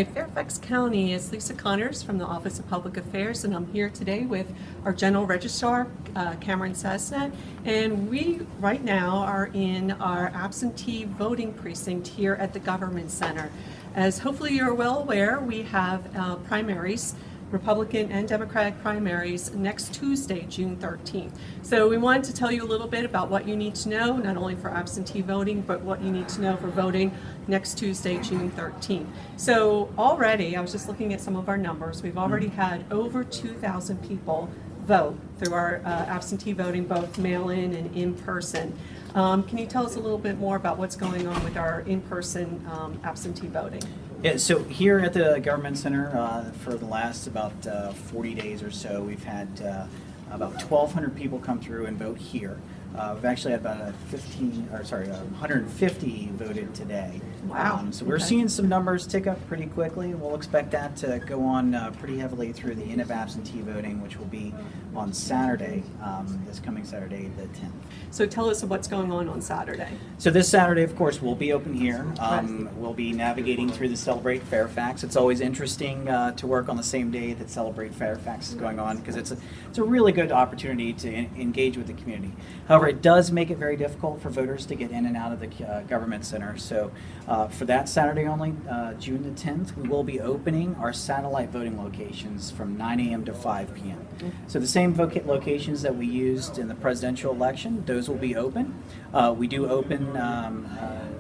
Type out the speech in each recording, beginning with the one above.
Fairfax County is Lisa Connors from the Office of Public Affairs, and I'm here today with our General Registrar, Cameron Sasnett, and we right now are in our absentee voting precinct here at the Government Center. As hopefully you're well aware, we have primaries, Republican and Democratic primaries next Tuesday, June 13th. So we wanted to tell you a little bit about what you need to know, not only for absentee voting, but what you need to know for voting next Tuesday, June 13th. So already, I was just looking at some of our numbers, we've already had over 2,000 people vote through our absentee voting, both mail-in and in-person. Can you tell us a little bit more about what's going on with our in-person absentee voting? Yeah, so here at the Government Center, for the last about 40 days or so, we've had about 1,200 people come through and vote here. We've actually had about 150 voted today. Wow. So we're seeing some numbers tick up pretty quickly. We'll expect that to go on pretty heavily through the end of absentee voting, which will be on Saturday, this coming Saturday, the 10th. So tell us what's going on Saturday. So this Saturday, of course, we'll be open here. We'll be navigating through the Celebrate Fairfax. It's always interesting to work on the same day that Celebrate Fairfax is going on, because it's a really good opportunity to engage with the community. However, it does make it very difficult for voters to get in and out of the Government Center. So for that Saturday only, June the 10th, we will be opening our satellite voting locations from 9 a.m. to 5 p.m. So the same locations that we used in the presidential election, those will be open. We do open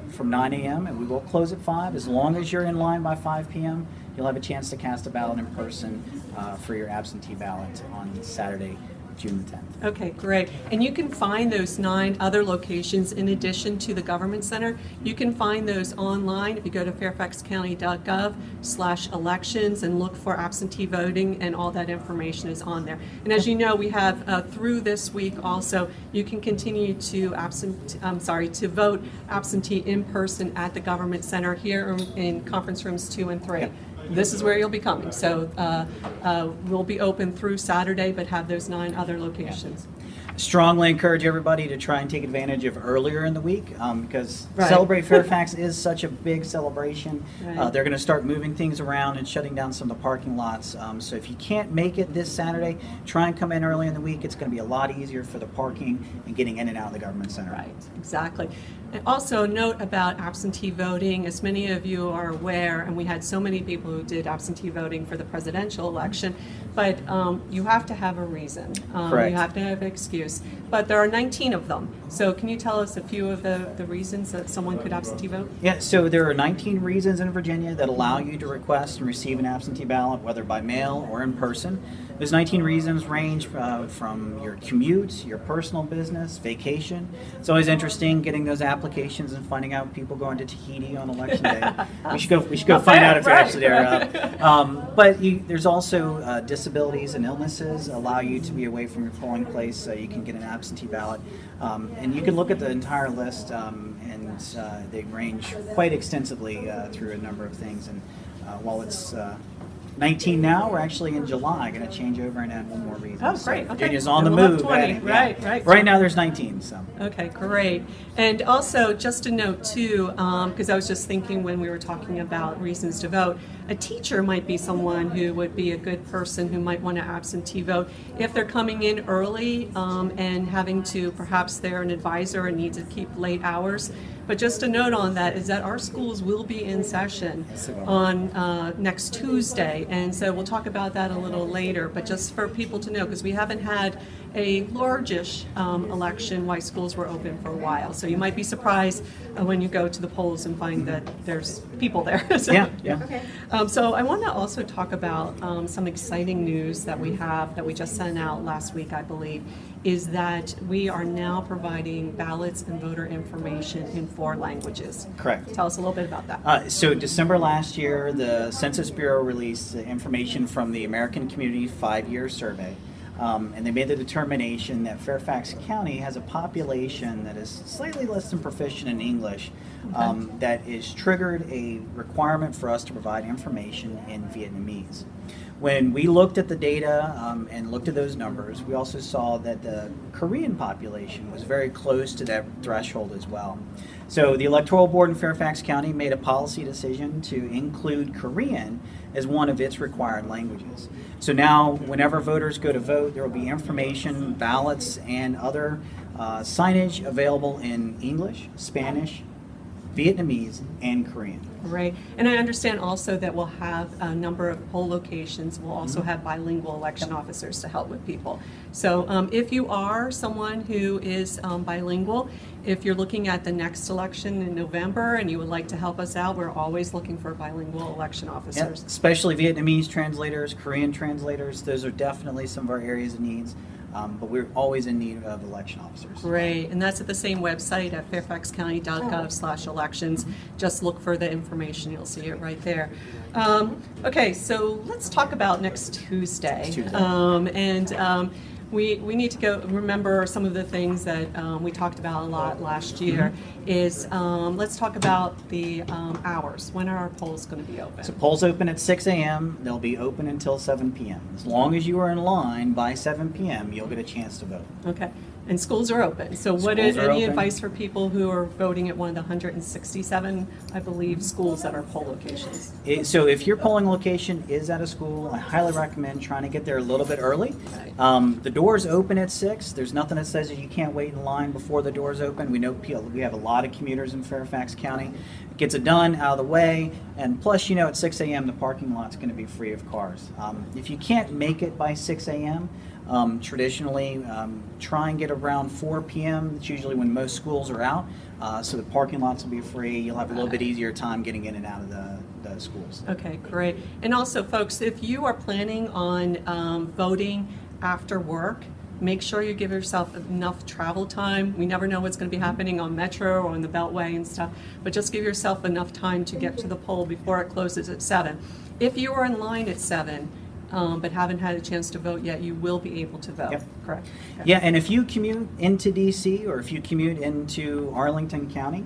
from 9 a.m. and we will close at 5. As long as you're in line by 5 p.m., you'll have a chance to cast a ballot in person for your absentee ballot on Saturday, June the 10th. Okay, great. And you can find those 9 other locations in addition to the Government Center. You can find those online if you go to fairfaxcounty.gov/elections and look for absentee voting, and all that information is on there. And as you know, we have through this week also, you can continue to vote absentee in person at the Government Center here in conference rooms 2 and 3. Yep. This is where you'll be coming. So we'll be open through Saturday, but have those 9 other locations. Strongly encourage everybody to try and take advantage of earlier in the week, because Celebrate Fairfax is such a big celebration. They're going to start moving things around and shutting down some of the parking lots. So if you can't make it this Saturday, try and come in early in the week. It's going to be a lot easier for the parking and getting in and out of the Government Center. Right, exactly. And also note about absentee voting, as many of you are aware, and we had so many people who did absentee voting for the presidential election, but you have to have a reason. You have to have an excuse. But there are 19 of them. So can you tell us a few of the reasons that someone could absentee vote? Yeah, so there are 19 reasons in Virginia that allow you to request and receive an absentee ballot, whether by mail or in person. Those 19 reasons range from your commute, your personal business, vacation. It's always interesting getting those applications and finding out people going to Tahiti on election day. We should go find out if you're actually there. But there's also disabilities and illnesses allow you to be away from your polling place, so you can get an absentee ballot. And you can look at the entire list, and they range quite extensively through a number of things. And while it's 19 now, we're actually in July going to change over and add one more reason. Oh, great. So Virginia's on the move. 20. Right. Right now there's 19. So. Okay, great. And also, just a note too, because I was just thinking when we were talking about reasons to vote, a teacher might be someone who would be a good person who might want to absentee vote if they're coming in early and having to, perhaps they're an advisor and need to keep late hours. But just a note on that is that our schools will be in session on next Tuesday, and so we'll talk about that a little later, but just for people to know, because we haven't had a largish election while schools were open for a while. So you might be surprised when you go to the polls and find that there's people there. So, yeah. Okay. So I want to also talk about some exciting news that we have that we just sent out last week, I believe, is that we are now providing ballots and voter information in 4 languages. Correct. Tell us a little bit about that. So December last year, the Census Bureau released information from the American Community 5-year survey. And they made the determination that Fairfax County has a population that is slightly less than proficient in English, that is triggered a requirement for us to provide information in Vietnamese. When we looked at the data and looked at those numbers, we also saw that the Korean population was very close to that threshold as well. So the Electoral Board in Fairfax County made a policy decision to include Korean as one of its required languages. So now whenever voters go to vote, there will be information, ballots, and other signage available in English, Spanish, Vietnamese, and Korean. Right, and I understand also that we'll have a number of poll locations. We'll also have bilingual election officers to help with people. So if you are someone who is bilingual, if you're looking at the next election in November and you would like to help us out, we're always looking for bilingual election officers. Especially Vietnamese translators, Korean translators, those are definitely some of our areas of needs. But we're always in need of election officers. Great, and that's at the same website at fairfaxcounty.gov/elections. Just look for the information, you'll see it right there. Okay, so let's talk about next Tuesday. We need to go remember some of the things that we talked about a lot last year. Let's talk about the hours. When are our polls going to be open? So polls open at 6 a.m. They'll be open until 7 p.m. As long as you are in line by 7 p.m., you'll get a chance to vote. Okay. And schools are open. So what is any advice for people who are voting at one of the 167, I believe, schools that are poll locations? So if your polling location is at a school, I highly recommend trying to get there a little bit early. Right. The doors open at 6. There's nothing that says that you can't wait in line before the doors open. We know we have a lot of commuters in Fairfax County. It gets it done, out of the way, and plus, at 6 a.m. the parking lot's going to be free of cars. If you can't make it by 6 a.m., traditionally, try and get around 4 p.m. It's usually when most schools are out, so the parking lots will be free. You'll have a little bit easier time getting in and out of the schools. Okay, great. And also, folks, if you are planning on voting after work, make sure you give yourself enough travel time. We never know what's going to be happening on Metro or on the Beltway and stuff, but just give yourself enough time to get to the poll before it closes at 7. If you are in line at 7, but haven't had a chance to vote yet, you will be able to vote. Yep. Correct? Okay. Yeah, and if you commute into DC or if you commute into Arlington County,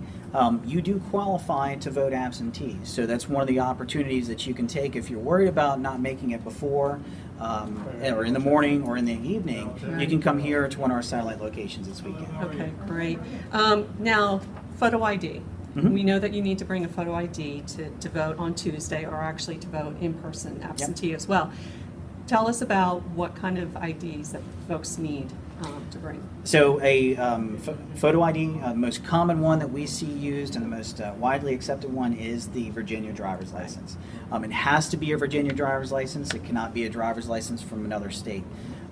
you do qualify to vote absentee. So that's one of the opportunities that you can take if you're worried about not making it before or in the morning or in the evening. Right. You can come here to one of our satellite locations this weekend. Okay, great. Now, photo ID. We know that you need to bring a photo ID to vote on Tuesday, or actually to vote in person absentee as well. Tell us about what kind of IDs that folks need to bring. So a photo ID, the most common one that we see used and the most widely accepted one is the Virginia driver's license. It has to be a Virginia driver's license. It cannot be a driver's license from another state.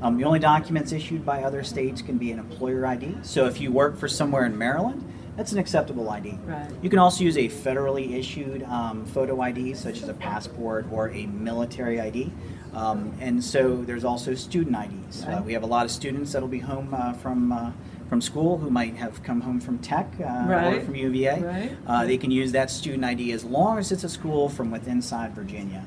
The only documents issued by other states can be an employer ID. So if you work for somewhere in Maryland, that's an acceptable ID. Right. You can also use a federally issued photo ID, such as a passport or a military ID. And so there's also student IDs. Right. We have a lot of students that'll be home from school who might have come home from Tech or from UVA. Right. They can use that student ID as long as it's a school from inside Virginia.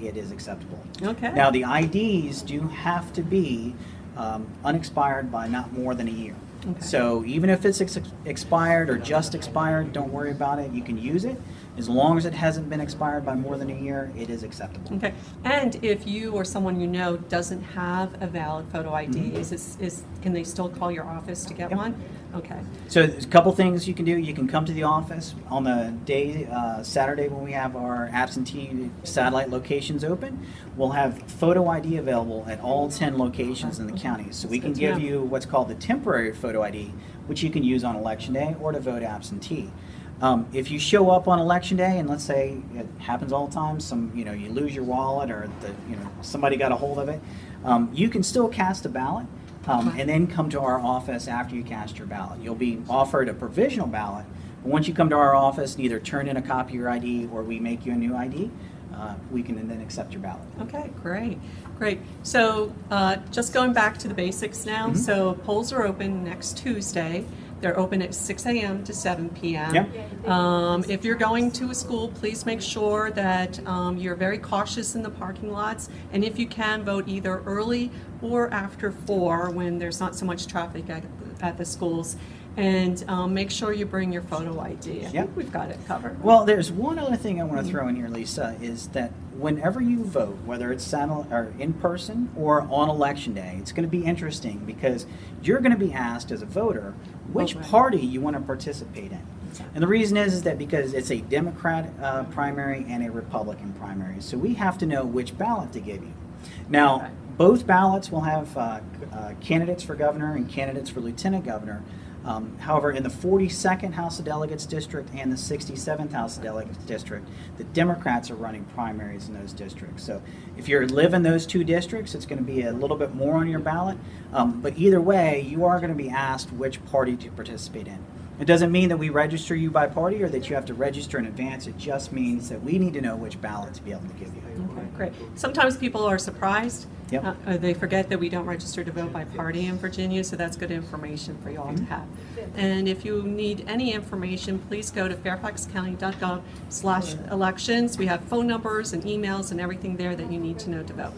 It is acceptable. Okay. Now the IDs do have to be unexpired by not more than a year. Okay. So even if it's expired or just expired, don't worry about it. You can use it. As long as it hasn't been expired by more than a year, it is acceptable. Okay. And if you or someone you know doesn't have a valid photo ID, can they still call your office to get one? Okay. So there's a couple things you can do. You can come to the office on the day, Saturday, when we have our absentee satellite locations open. We'll have photo ID available at all 10 locations in the county. So we can give you what's called the temporary photo ID, which you can use on election day or to vote absentee. If you show up on election day, and let's say it happens all the time, you lose your wallet or somebody got a hold of it, you can still cast a ballot and then come to our office after you cast your ballot. You'll be offered a provisional ballot, but once you come to our office and either turn in a copy of your ID or we make you a new ID, we can then accept your ballot. Okay, great. Great. So just going back to the basics now. So polls are open next Tuesday. They're open at 6 a.m. to 7 p.m. Yep. If you're going to a school, please make sure that you're very cautious in the parking lots. And if you can, vote either early or after 4 when there's not so much traffic at the schools. And make sure you bring your photo ID. I Yep. think we've got it covered. Well, there's one other thing I want to throw in here, Lisa, is that whenever you vote, whether it's or in person or on election day, it's going to be interesting because you're going to be asked as a voter which Okay. party you want to participate in. And the reason is that because it's a Democrat primary and a Republican primary, so we have to know which ballot to give you. Now, Okay. both ballots will have candidates for governor and candidates for lieutenant governor. However, in the 42nd House of Delegates district and the 67th House of Delegates district, the Democrats are running primaries in those districts. So if you live in those two districts, it's going to be a little bit more on your ballot. But either way, you are going to be asked which party to participate in. It doesn't mean that we register you by party or that you have to register in advance. It just means that we need to know which ballot to be able to give you. Okay, great. Sometimes people are surprised. Yep. They forget that we don't register to vote by party in Virginia, so that's good information for you all to have. And if you need any information, please go to fairfaxcounty.gov/elections. We have phone numbers and emails and everything there that you need to know to vote.